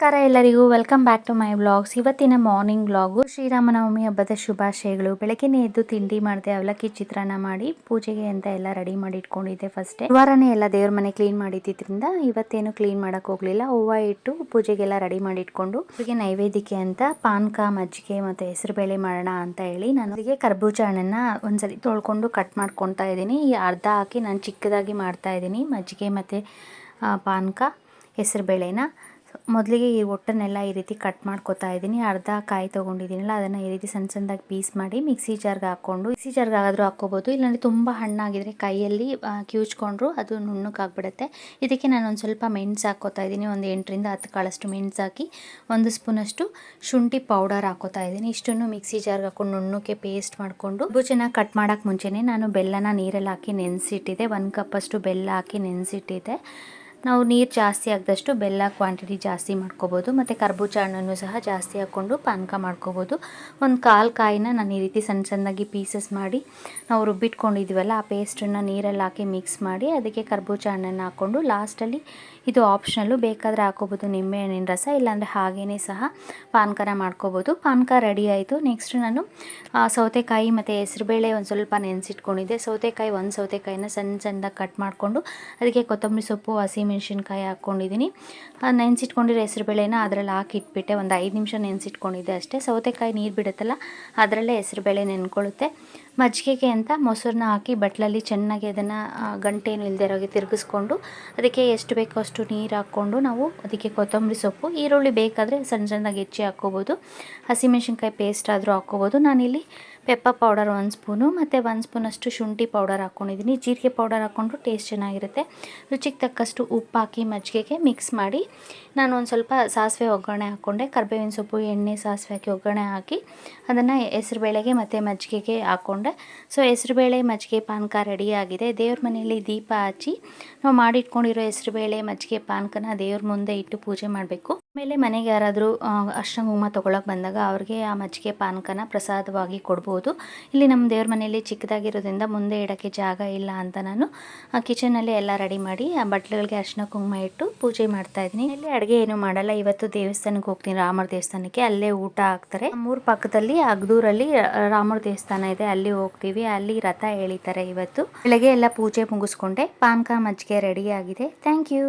ನಮಸ್ಕಾರ ಎಲ್ಲರಿಗೂ, welcome back to my vlogs. ಇವತ್ತಿನ ಮಾರ್ನಿಂಗ್ ವ್ಲಾಗು. ಶ್ರೀರಾಮನವಮಿ ಹಬ್ಬದ ಶುಭಾಶಯಗಳು. ಬೆಳಗ್ಗೆನೇ ಎದ್ದು ತಿಂಡಿ ಮಾಡಿದೆ, ಅವಲಕ್ಕಿ ಚಿತ್ರಾನ್ನ ಮಾಡಿ ಪೂಜೆಗೆ ಅಂತ ಎಲ್ಲ ರೆಡಿ ಮಾಡಿ ಇಟ್ಕೊಂಡಿದ್ದೆ. ಫಸ್ಟೇ ವಾರನೇ ಎಲ್ಲ ದೇವ್ರ ಮನೆ ಕ್ಲೀನ್ ಮಾಡಿದ್ರಿಂದ ಇವತ್ತೇನು ಕ್ಲೀನ್ ಮಾಡಕ್ ಹೋಗ್ಲಿಲ್ಲ. ಹೂವು ಇಟ್ಟು ಪೂಜೆಗೆಲ್ಲ ರೆಡಿ ಮಾಡಿ ಇಟ್ಕೊಂಡು ಹೀಗೆ ನೈವೇದ್ಯಕ್ಕೆ ಅಂತ ಪಾನಕ, ಮಜ್ಜಿಗೆ ಮತ್ತೆ ಹೆಸರುಬೇಳೆ ಮಾಡೋಣ ಅಂತ ಹೇಳಿ ನಾನು ಅದಕ್ಕೆ ಕರ್ಬೂಜ ಹಣ್ಣನ್ನ ಒಂದ್ಸಲಿ ತೊಳ್ಕೊಂಡು ಕಟ್ ಮಾಡ್ಕೊತಾ ಇದ್ದೀನಿ. ಈ ಅರ್ಧ ಹಾಕಿ ನಾನು ಚಿಕ್ಕದಾಗಿ ಮಾಡ್ತಾ ಇದ್ದೀನಿ. ಮಜ್ಜಿಗೆ ಮತ್ತೆ ಪಾನಕ, ಹೆಸರುಬೇಳೆನ ಮೊದಲಿಗೆ ಈ ಒಟ್ಟನ್ನೆಲ್ಲ ಈ ರೀತಿ ಕಟ್ ಮಾಡ್ಕೊತಾ ಇದ್ದೀನಿ. ಅರ್ಧ ಕಾಯಿ ತೊಗೊಂಡಿದ್ದೀನಲ್ಲ, ಅದನ್ನು ಈ ರೀತಿ ಸಣ್ಣ ಸಣ್ಣದಾಗಿ ಪೀಸ್ ಮಾಡಿ ಮಿಕ್ಸಿ ಜಾರ್ಗೆ ಹಾಕ್ಕೊಂಡು, ಮಿಕ್ಸಿ ಜಾರ್ಗೆ ಆದರೂ ಹಾಕ್ಕೋಬೋದು. ಇಲ್ಲಾಂದರೆ ತುಂಬ ಹಣ್ಣಾಗಿದ್ರೆ ಕೈಯಲ್ಲಿ ಕಿವುಚ್ಕೊಂಡ್ರು ಅದು ನುಣ್ಣಗಾಗ್ಬಿಡುತ್ತೆ. ಇದಕ್ಕೆ ನಾನು ಒಂದು ಸ್ವಲ್ಪ ಮೆಣಸು ಹಾಕ್ಕೋತಾ ಇದ್ದೀನಿ. ಒಂದು 8ರಿಂದ 10 ಕಾಳಷ್ಟು ಮೆಣಸು ಹಾಕಿ 1 ಸ್ಪೂನಷ್ಟು ಶುಂಠಿ ಪೌಡರ್ ಹಾಕ್ಕೋತಾ ಇದ್ದೀನಿ. ಇಷ್ಟನ್ನು ಮಿಕ್ಸಿ ಜಾರ್ಗೆ ಹಾಕ್ಕೊಂಡು ನುಣ್ಣಕ್ಕೆ ಪೇಸ್ಟ್ ಮಾಡಿಕೊಂಡು ಭುಜನ ಕಟ್ ಮಾಡೋಕ್ಕೆ ಮುಂಚೆನೇ ನಾನು ಬೆಲ್ಲನ ನೀರಲ್ಲಿ ಹಾಕಿ ನೆನೆಸಿಟ್ಟಿದ್ದೆ. 1 ಕಪ್ಪಷ್ಟು ಬೆಲ್ಲ ಹಾಕಿ ನೆನೆಸಿಟ್ಟಿದ್ದೆ. ನಾವು ನೀರು ಜಾಸ್ತಿ ಹಾಕಿದಷ್ಟು ಬೆಲ್ಲ ಕ್ವಾಂಟಿಟಿ ಜಾಸ್ತಿ ಮಾಡ್ಕೋಬೋದು. ಮತ್ತು ಕರ್ಬೂಜ ಹಣ್ಣನ್ನು ಸಹ ಜಾಸ್ತಿ ಹಾಕ್ಕೊಂಡು ಪಾನಕ ಮಾಡ್ಕೋಬೋದು. ಒಂದು 1/4 ಕಾಯಿನ ನಾನು ಈ ರೀತಿ ಸಣ್ಣ ಸಣ್ಣದಾಗಿ ಪೀಸಸ್ ಮಾಡಿ ನಾವು ರುಬ್ಬಿಟ್ಕೊಂಡಿದ್ದೀವಲ್ಲ, ಆ ಪೇಸ್ಟನ್ನು ನೀರಲ್ಲಿ ಹಾಕಿ ಮಿಕ್ಸ್ ಮಾಡಿ ಅದಕ್ಕೆ ಕರ್ಬೂಜ ಹಣ್ಣನ್ನು ಹಾಕ್ಕೊಂಡು ಲಾಸ್ಟಲ್ಲಿ, ಇದು ಆಪ್ಷನಲ್ಲು, ಬೇಕಾದರೆ ಹಾಕ್ಕೋಬೋದು ನಿಂಬೆಹಣ್ಣಿನ ರಸ, ಇಲ್ಲಾಂದರೆ ಹಾಗೇ ಸಹ ಪಾನಕನ ಮಾಡ್ಕೋಬೋದು. ಪಾನಕ ರೆಡಿ ಆಯಿತು. ನೆಕ್ಸ್ಟ್ ನಾನು ಸೌತೆಕಾಯಿ ಮತ್ತು ಹೆಸರುಬೇಳೆ ಒಂದು ಸ್ವಲ್ಪ ನೆನೆಸಿಟ್ಕೊಂಡಿದ್ದೆ. ಒಂದು ಸೌತೆಕಾಯಿನ ಸಣ್ಣ ಸಣ್ಣದಾಗಿ ಕಟ್ ಮಾಡಿಕೊಂಡು ಅದಕ್ಕೆ ಕೊತ್ತಂಬರಿ ಸೊಪ್ಪು, ಹಸಿಮೆಣಸಿನ್ಕಾಯಿ ಹಾಕ್ಕೊಂಡಿದ್ದೀನಿ. ನೆನೆಸಿಟ್ಕೊಂಡಿರೋ ಹೆಸರುಬೇಳೆನ ಅದರಲ್ಲಿ ಹಾಕಿ ಇಟ್ಬಿಟ್ಟೆ. ಒಂದು 5 ನಿಮಿಷ ನೆನೆಸಿಟ್ಕೊಂಡಿದ್ದೆ ಅಷ್ಟೇ. ಸೌತೆಕಾಯಿ ನೀರು ಬಿಡುತ್ತಲ್ಲ, ಅದರಲ್ಲೇ ಹೆಸರುಬೇಳೆ ನೆನ್ಕೊಳ್ಳುತ್ತೆ. ಮಜ್ಜಿಗೆಗೆ ಅಂತ ಮೊಸರನ್ನ ಹಾಕಿ ಬಟ್ಲಲ್ಲಿ ಚೆನ್ನಾಗಿ ಅದನ್ನು ಗಂಟೇನು ಇಲ್ಲದೆ ಇರೋಗೆ ತಿರುಗಿಸ್ಕೊಂಡು ಅದಕ್ಕೆ ಎಷ್ಟು ಬೇಕೋ ಅಷ್ಟು ನೀರು ಹಾಕ್ಕೊಂಡು ನಾವು ಅದಕ್ಕೆ ಕೊತ್ತಂಬರಿ ಸೊಪ್ಪು, ಈರುಳ್ಳಿ ಬೇಕಾದರೆ ಸಣ್ಣ ಸಣ್ಣದಾಗಿ ಹೆಚ್ಚಿ ಹಾಕ್ಕೋಬೋದು. ಹಸಿಮೆಣಸಿನ್ಕಾಯಿ ಪೇಸ್ಟ್ ಆದರೂ ಹಾಕ್ಕೋಬೋದು. ನಾನಿಲ್ಲಿ ಪೆಪ್ಪರ್ ಪೌಡರ್ 1 ಸ್ಪೂನು ಮತ್ತು 1 ಸ್ಪೂನಷ್ಟು ಶುಂಠಿ ಪೌಡರ್ ಹಾಕ್ಕೊಂಡಿದ್ದೀನಿ. ಜೀರಿಗೆ ಪೌಡರ್ ಹಾಕ್ಕೊಂಡ್ರು ಟೇಸ್ಟ್ ಚೆನ್ನಾಗಿರುತ್ತೆ. ರುಚಿಗೆ ತಕ್ಕಷ್ಟು ಉಪ್ಪು ಹಾಕಿ ಮಜ್ಜಿಗೆಗೆ ಮಿಕ್ಸ್ ಮಾಡಿ ನಾನು ಒಂದು ಸ್ವಲ್ಪ ಸಾಸಿವೆ ಒಗ್ಗರಣೆ ಹಾಕ್ಕೊಂಡೆ. ಕರಿಬೇವಿನ ಸೊಪ್ಪು, ಎಣ್ಣೆ, ಸಾಸಿವೆ ಹಾಕಿ ಒಗ್ಗರಣೆ ಹಾಕಿ ಅದನ್ನು ಹೆಸರುಬೇಳೆಗೆ ಮತ್ತು ಮಜ್ಜಿಗೆಗೆ ಹಾಕ್ಕೊಂಡೆ. ಸೊ ಹೆಸರುಬೇಳೆ ಮಜ್ಜಿಗೆ ಪಾನಕ ರೆಡಿಯಾಗಿದೆ. ದೇವ್ರ ಮನೆಯಲ್ಲಿ ದೀಪ ಹಚ್ಚಿ ನಾವು ಮಾಡಿಟ್ಕೊಂಡಿರೋ ಹೆಸರುಬೇಳೆ ಮಜ್ಜಿಗೆ ಪಾನಕನ ದೇವ್ರ ಮುಂದೆ ಇಟ್ಟು ಪೂಜೆ ಮಾಡಬೇಕು. ಆಮೇಲೆ ಮನೆಗೆ ಯಾರಾದರೂ ಅರ್ಶಿನ ಕುಂಕುಮ ತೊಗೊಳಕ್ಕೆ ಬಂದಾಗ ಅವ್ರಿಗೆ ಆ ಮಜ್ಜಿಗೆ ಪಾನಕನ ಪ್ರಸಾದವಾಗಿ ಕೊಡ್ಬೋದು. ಇಲ್ಲಿ ನಮ್ಮ ದೇವ್ರ ಮನೆಯಲ್ಲಿ ಚಿಕ್ಕದಾಗಿರೋದ್ರಿಂದ ಮುಂದೆ ಇಡೋಕ್ಕೆ ಜಾಗ ಇಲ್ಲ ಅಂತ ನಾನು ಕಿಚನಲ್ಲಿ ಎಲ್ಲ ರೆಡಿ ಮಾಡಿ ಆ ಬಟ್ಲುಗಳಿಗೆ ಅರ್ಶಿನ ಕುಂಕುಮ ಇಟ್ಟು ಪೂಜೆ ಮಾಡ್ತಾಯಿದ್ದೀನಿ. ಇಲ್ಲಿ ಅಡುಗೆ ಏನು ಮಾಡಲ್ಲ. ಇವತ್ತು ದೇವಸ್ಥಾನಕ್ಕೆ ಹೋಗ್ತೀನಿ, ರಾಮರ ದೇವಸ್ಥಾನಕ್ಕೆ. ಅಲ್ಲೇ ಊಟ ಹಾಕ್ತಾರೆ. ನಮ್ಮೂರ ಪಕ್ಕದಲ್ಲಿ ಅಗ್ದೂರಲ್ಲಿ ರಾಮರ ದೇವಸ್ಥಾನ ಇದೆ, ಅಲ್ಲಿ ಹೋಗ್ತೀವಿ. ಅಲ್ಲಿ ರಥ ಎಳಿತಾರೆ ಇವತ್ತು. ಬೆಳಗ್ಗೆ ಎಲ್ಲ ಪೂಜೆ ಮುಗಿಸ್ಕೊಂಡೆ. ಪಾನಕ ಮಜ್ಜಿಗೆ ರೆಡಿ ಆಗಿದೆ. Thank you.